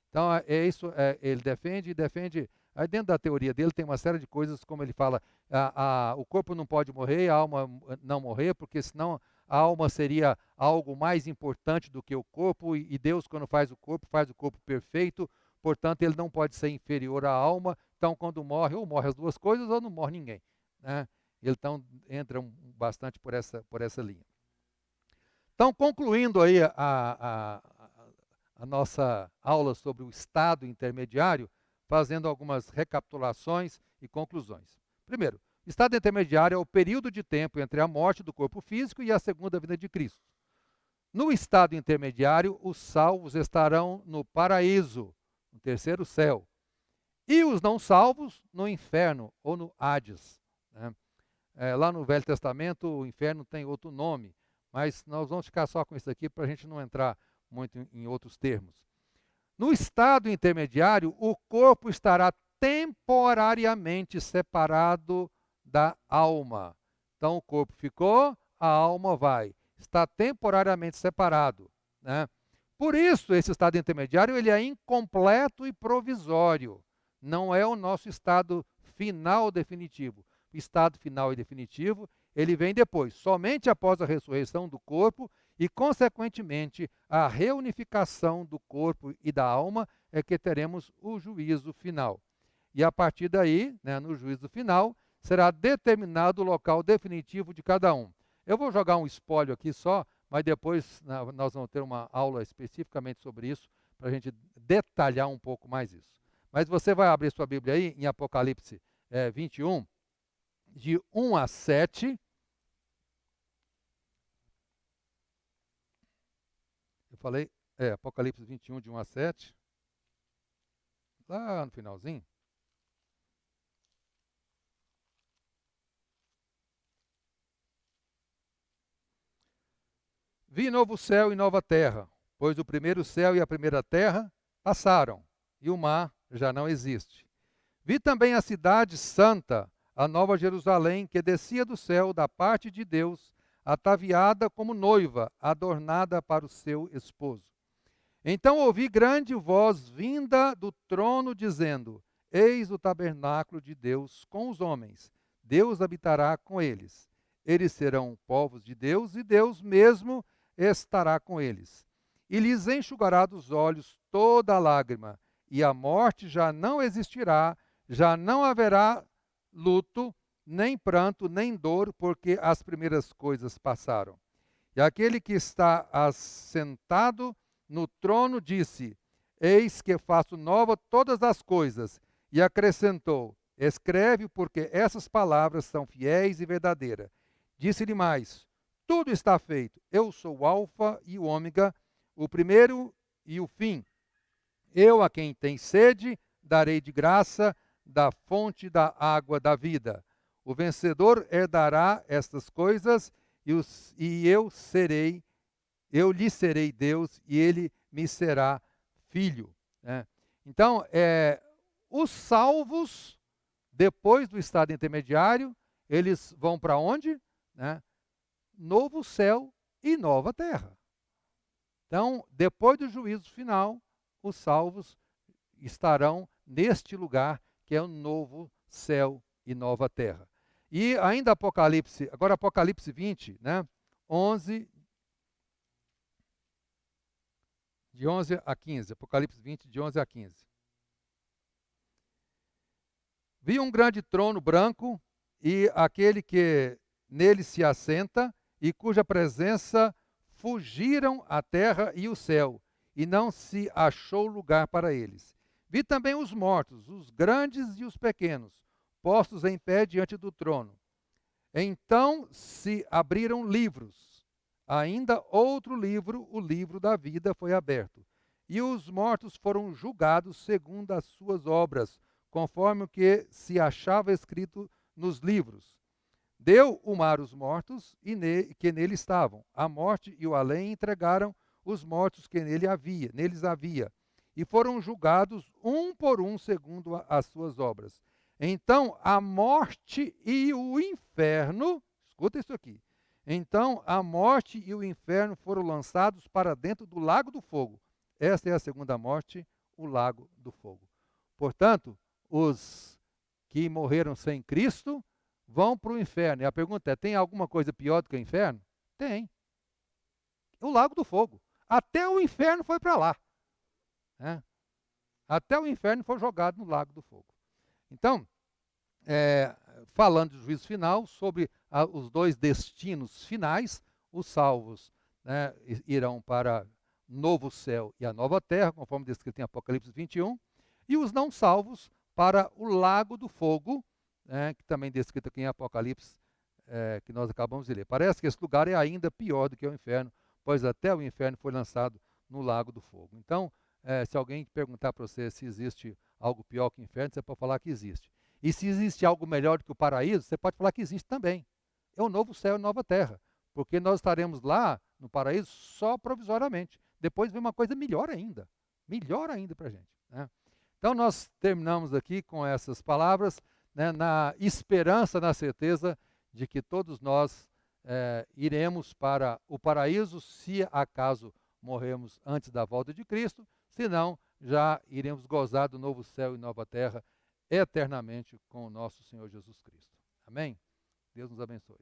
Então, é isso, ele defende. Aí dentro da teoria dele tem uma série de coisas, como ele fala, o corpo não pode morrer, a alma não morrer, porque senão a alma seria algo mais importante do que o corpo, e Deus, quando faz o corpo perfeito, portanto, ele não pode ser inferior à alma, então quando morre, ou morre as duas coisas, ou não morre ninguém. Né? Ele então entra bastante por essa linha. Então, concluindo aí a nossa aula sobre o estado intermediário, fazendo algumas recapitulações e conclusões. Primeiro, o estado intermediário é o período de tempo entre a morte do corpo físico e a segunda vinda de Cristo. No estado intermediário, os salvos estarão no paraíso, no terceiro céu, e os não salvos no inferno ou no Hades. Né? Lá no Velho Testamento, o inferno tem outro nome, mas nós vamos ficar só com isso aqui para a gente não entrar muito em outros termos. No estado intermediário, o corpo estará temporariamente separado da alma. Então, o corpo ficou, a alma vai. Está temporariamente separado. Né? Por isso, esse estado intermediário ele é incompleto e provisório. Não é o nosso estado final definitivo. O estado final e definitivo, ele vem depois, somente após a ressurreição do corpo e, consequentemente, a reunificação do corpo e da alma é que teremos o juízo final. E a partir daí, né, no juízo final, será determinado o local definitivo de cada um. Eu vou jogar um espólio aqui só, mas depois nós vamos ter uma aula especificamente sobre isso, para a gente detalhar um pouco mais isso. Mas você vai abrir sua Bíblia aí, em Apocalipse 21, de 1 a 7. Eu falei, Apocalipse 21, de 1 a 7, lá no finalzinho. Vi novo céu e nova terra, pois o primeiro céu e a primeira terra passaram, e o mar já não existe. Vi também a cidade santa, a nova Jerusalém, que descia do céu da parte de Deus, ataviada como noiva, adornada para o seu esposo. Então ouvi grande voz vinda do trono, dizendo: Eis o tabernáculo de Deus com os homens. Deus habitará com eles. Eles serão povos de Deus, e Deus mesmo estará com eles. E lhes enxugará dos olhos toda lágrima, e a morte já não existirá, já não haverá luto, nem pranto, nem dor, porque as primeiras coisas passaram. E aquele que está assentado no trono disse: Eis que faço nova todas as coisas. E acrescentou: Escreve, porque essas palavras são fiéis e verdadeiras. Disse-lhe mais: Tudo está feito. Eu sou o Alfa e o Ômega, o primeiro e o fim. Eu, a quem tem sede, darei de graça da fonte da água da vida. O vencedor herdará estas coisas, e eu lhe serei Deus, e ele me será filho. Né? Então, os salvos, depois do estado intermediário, eles vão para onde? Né? Novo céu e nova terra. Então, depois do juízo final, os salvos estarão neste lugar que é o novo céu e nova terra. E ainda Apocalipse, agora Apocalipse 20, né? 11, de 11 a 15. Apocalipse 20, de 11 a 15. Vi um grande trono branco e aquele que nele se assenta, e cuja presença fugiram a terra e o céu, e não se achou lugar para eles. Vi também os mortos, os grandes e os pequenos, postos em pé diante do trono. Então se abriram livros. Ainda outro livro, o livro da vida, foi aberto. E os mortos foram julgados segundo as suas obras, conforme o que se achava escrito nos livros. Deu o mar os mortos que nele estavam. A morte e o além entregaram os mortos que neles havia, e foram julgados um por um segundo as suas obras. Então a morte e o inferno, escuta isso aqui. Então a morte e o inferno foram lançados para dentro do lago do fogo. Esta é a segunda morte, o lago do fogo. Portanto, os que morreram sem Cristo vão para o inferno. E a pergunta é: tem alguma coisa pior do que o inferno? Tem. O lago do fogo. Até o inferno foi para lá. Né? Até o inferno foi jogado no lago do fogo. Então, falando do juízo final, sobre os dois destinos finais, os salvos, né, irão para novo céu e a nova terra, conforme descrito em Apocalipse 21, e os não salvos para o lago do fogo, que também descrito aqui em Apocalipse, que nós acabamos de ler. Parece que esse lugar é ainda pior do que o inferno, pois até o inferno foi lançado no lago do fogo. Então, se alguém perguntar para você se existe algo pior que o inferno, você pode falar que existe. E se existe algo melhor do que o paraíso, você pode falar que existe também. É o novo céu e nova terra, porque nós estaremos lá no paraíso só provisoriamente. Depois vem uma coisa melhor ainda para a gente. Né? Então nós terminamos aqui com essas palavras, né, na esperança, na certeza de que todos nós iremos para o paraíso, se acaso morremos antes da volta de Cristo, senão já iremos gozar do novo céu e nova terra eternamente com o nosso Senhor Jesus Cristo. Amém? Deus nos abençoe.